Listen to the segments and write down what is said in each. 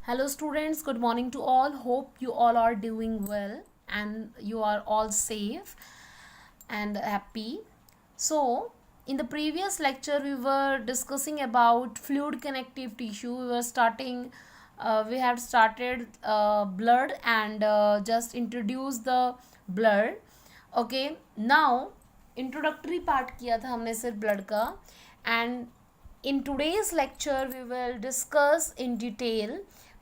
Hello students, good morning to all. Hope you all are doing well and you are all safe and happy. So, in the previous lecture we were discussing about fluid connective tissue. We had started blood and just introduced the blood. Okay, now introductory part किया था हमने सिर्फ blood का, and in today's lecture we will discuss in detail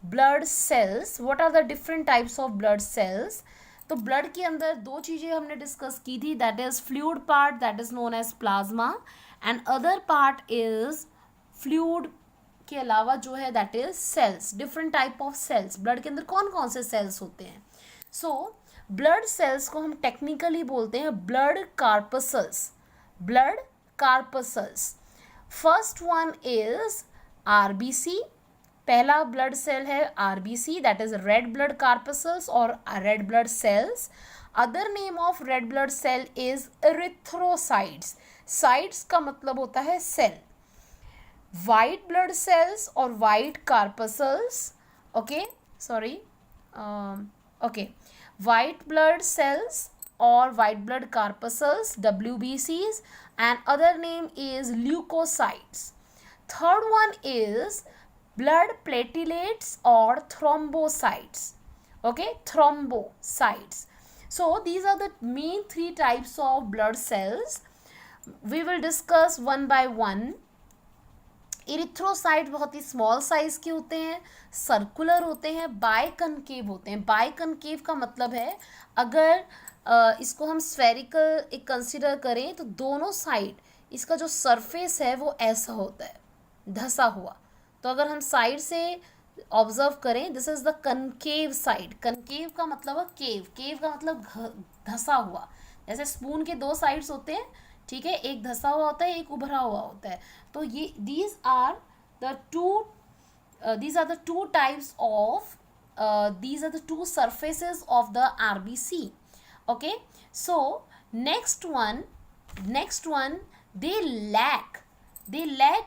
blood cells. What are the different types of blood cells? तो blood के अंदर दो चीज़ें हमने डिस्कस की थी, that is fluid part that is known as plasma and other part is fluid के अलावा जो है that is cells, different type of cells. Blood के अंदर कौन कौन से सेल्स होते हैं? सो ब्लड सेल्स को हम टेक्निकली बोलते हैं blood corpuscles. Blood corpuscles. First one is RBC. पहला ब्लड सेल है RBC, that is red blood corpuscles और red blood cells. Other name of red blood cell is erythrocytes. Cytes का मतलब होता है सेल. वाइट ब्लड सेल्स और white corpuscles. Okay, sorry, okay, white blood cells or white blood corpuscles, WBCs, and other name is leukocytes. Third one is blood platelets or thrombocytes. Okay, thrombocytes. So these are the main three types of blood cells. We will discuss one by one. Erythrocyte बहुत ही small size के होते हैं, circular होते हैं, biconcave होते हैं. Biconcave का मतलब है अगर इसको हम स्फेरिकल एक कंसिडर करें तो दोनों साइड इसका जो सरफेस है वो ऐसा होता है, धसा हुआ. तो अगर हम साइड से ऑब्जर्व करें, this is the concave side. Concave का मतलब है केव. केव का मतलब धसा हुआ. जैसे स्पून के दो साइड्स होते हैं, ठीक है, एक धसा हुआ होता है, एक उभरा हुआ होता है. तो ये these are the two types of these are the two surfaces of the RBC. Okay, so next one they lack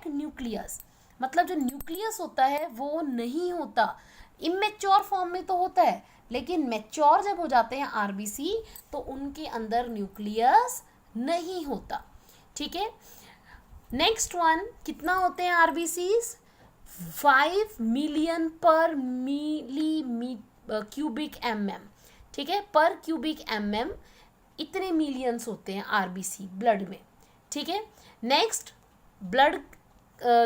nucleus. मतलब जो न्यूक्लियस होता है वो नहीं होता. इमेच्योर फॉर्म में तो होता है, लेकिन मैच्योर जब हो जाते हैं आरबीसी तो उनके अंदर न्यूक्लियस नहीं होता. ठीक है. नेक्स्ट वन, कितना होते हैं आरबीसीज? 5 मिलियन पर क्यूबिक mm. ठीक है, पर क्यूबिक mm इतने मिलियंस होते हैं आरबीसी ब्लड में. ठीक है. नेक्स्ट, ब्लड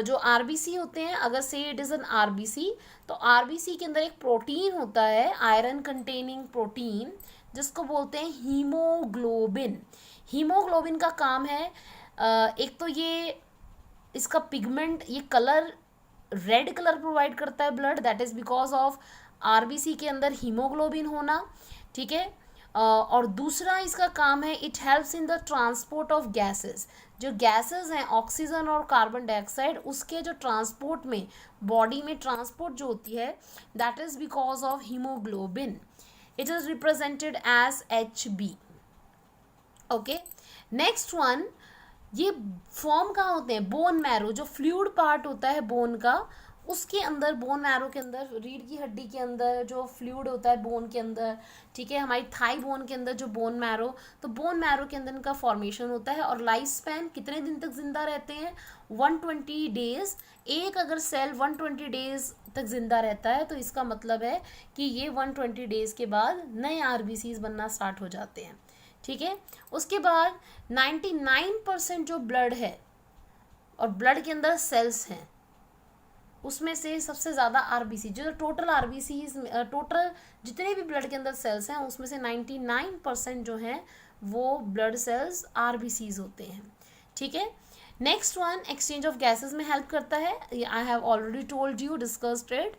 जो आरबीसी होते हैं, अगर से इट इज़ एन आरबीसी, तो आरबीसी के अंदर एक प्रोटीन होता है, आयरन कंटेनिंग प्रोटीन, जिसको बोलते हैं हीमोग्लोबिन. हीमोग्लोबिन का काम है एक तो ये इसका पिगमेंट, ये कलर रेड कलर प्रोवाइड करता है blood, that is because of RBC के अंदर हीमोग्लोबिन होना. ठीक है. और दूसरा इसका काम है, it helps in the transport of gases. जो गैसेस हैं ऑक्सीजन और कार्बन डाइऑक्साइड, उसके जो ट्रांसपोर्ट में, बॉडी में ट्रांसपोर्ट जो होती है, that is because of haemoglobin. It is represented as HB. Okay. Next one, ये फॉर्म कहाँ होते हैं? बोन मैरो, जो फ्लूइड पार्ट होता है बोन का, उसके अंदर, बोन मैरो के अंदर, रीढ़ की हड्डी के अंदर जो फ्लूइड होता है बोन के अंदर. ठीक है. हमारी थाई बोन के अंदर जो बोन मैरो, तो बोन मैरो के अंदर इनका फॉर्मेशन होता है. और लाइफ स्पैन कितने दिन तक जिंदा रहते हैं? 120 डेज. एक अगर सेल 120 डेज तक जिंदा रहता है तो इसका मतलब है कि ये 120 डेज के बाद नए आरबीसीज बनना स्टार्ट हो जाते हैं. ठीक है. उसके बाद 99% जो ब्लड है, और ब्लड के अंदर सेल्स हैं, उसमें से सबसे ज़्यादा आरबीसी, जो टोटल आरबीसी, टोटल जितने भी ब्लड के अंदर सेल्स हैं, उसमें से 99% जो हैं वो ब्लड सेल्स आरबीसीज होते हैं. ठीक है. Next one, exchange of gases में हेल्प करता है. I have already told you, discussed it.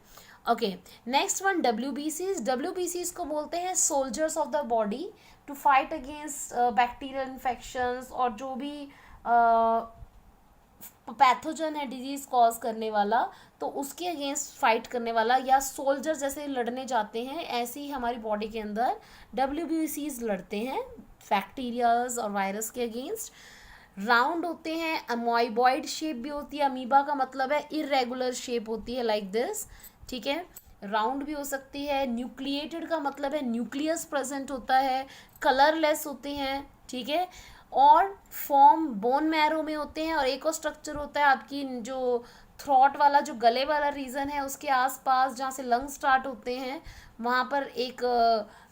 Okay. Next one, WBCs को बोलते हैं soldiers of the body, to fight against bacterial infections और जो भी पैथोजन है डिजीज कॉज करने वाला, तो उसके अगेंस्ट फाइट करने वाला, या सोल्जर जैसे लड़ने जाते हैं, ऐसे ही हमारी बॉडी के अंदर WBCs लड़ते हैं बैक्टीरियाज और वायरस के अगेंस्ट. राउंड होते हैं, अमोइबॉइड शेप भी होती है. अमीबा का मतलब है इरेगुलर शेप होती है, लाइक दिस. ठीक है. राउंड भी हो सकती है। न्यूक्लिएटेड का मतलब है न्यूक्लियस प्रेजेंट होता है, कलरलेस होते हैं, ठीक है। और फॉर्म बोन मैरो में होते हैं। और एक और स्ट्रक्चर होता है आपकी जो थ्रॉट वाला, जो गले वाला रीजन है उसके आसपास जहाँ से लंग स्टार्ट होते हैं, वहाँ पर एक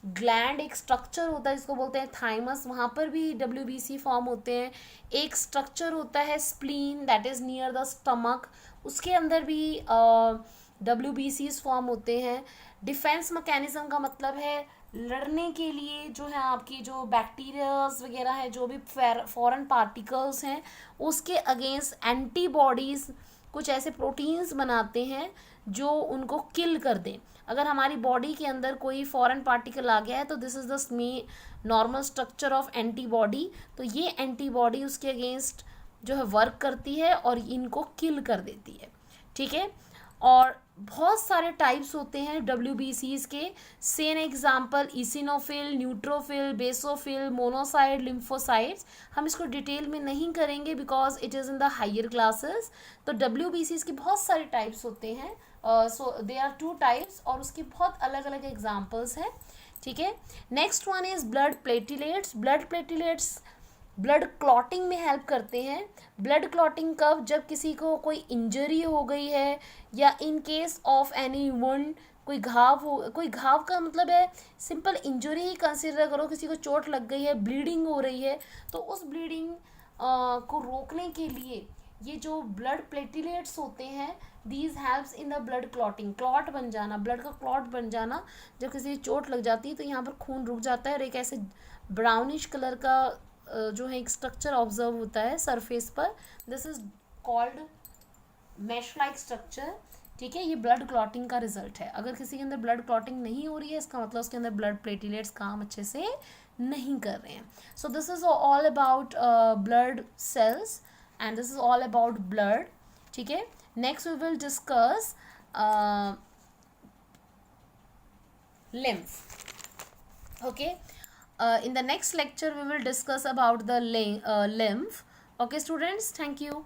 ग्लैंड, एक स्ट्रक्चर होता है जिसको बोलते हैं थाइमस, वहाँ पर भी WBC फॉर्म होते हैं। एक स्ट्रक्चर होता है spleen, that is near the stomach, उसके अंदर भी WBCs फॉर्म होते हैं। डिफेंस मैकेनिज्म का मतलब है लड़ने के लिए जो है आपकी जो बैक्टीरियाज वगैरह है, जो भी फॉरेन पार्टिकल्स हैं, उसके अगेंस्ट एंटीबॉडीज़ कुछ ऐसे प्रोटीन्स बनाते हैं जो उनको किल कर दें। अगर हमारी बॉडी के अंदर कोई फॉरेन पार्टिकल आ गया है तो this is the normal structure of antibody. तो ये एंटीबॉडी उसके अगेंस्ट जो है वर्क करती है और इनको किल कर देती है, ठीक है। और बहुत सारे टाइप्स होते हैं WBCs के। Say an example eosinophil, neutrophil, basophil, monocyte, lymphocytes. हम इसको डिटेल में नहीं करेंगे because it is in the higher classes. तो WBCs के बहुत सारे टाइप्स होते हैं। सो दे आर 2 टाइप्स और उसके बहुत अलग अलग एग्जाम्पल्स हैं, ठीक है। Next one is blood platelets. Blood platelets blood clotting में हेल्प करते हैं। ब्लड क्लॉटिंग कब, जब किसी को कोई इंजरी हो गई है या in case of any wound, कोई घाव हो, कोई घाव का मतलब है सिंपल इंजरी ही कंसिडर करो, किसी को चोट लग गई है, ब्लीडिंग हो रही है, तो उस ब्लीडिंग को रोकने के लिए ये जो ब्लड प्लेटिलेट्स होते हैं, these helps in the blood clotting, clot बन जाना, ब्लड का क्लॉट बन जाना। जब किसी की चोट लग जाती है तो यहाँ पर खून रुक जाता है और एक ऐसे ब्राउनिश कलर का जो है एक स्ट्रक्चर ऑब्जर्व होता है सरफेस पर, this is called mesh like structure, ठीक है। ये ब्लड क्लॉटिंग का रिजल्ट है। अगर किसी के अंदर ब्लड क्लॉटिंग नहीं हो रही है, इसका मतलब उसके अंदर ब्लड प्लेटिलेट्स काम अच्छे से नहीं कर रहे हैं। So this is all about blood cells and this is all about blood, ठीक है। Next we will discuss lymph, okay. In the next lecture we will discuss about the lymph. Okay students, thank you.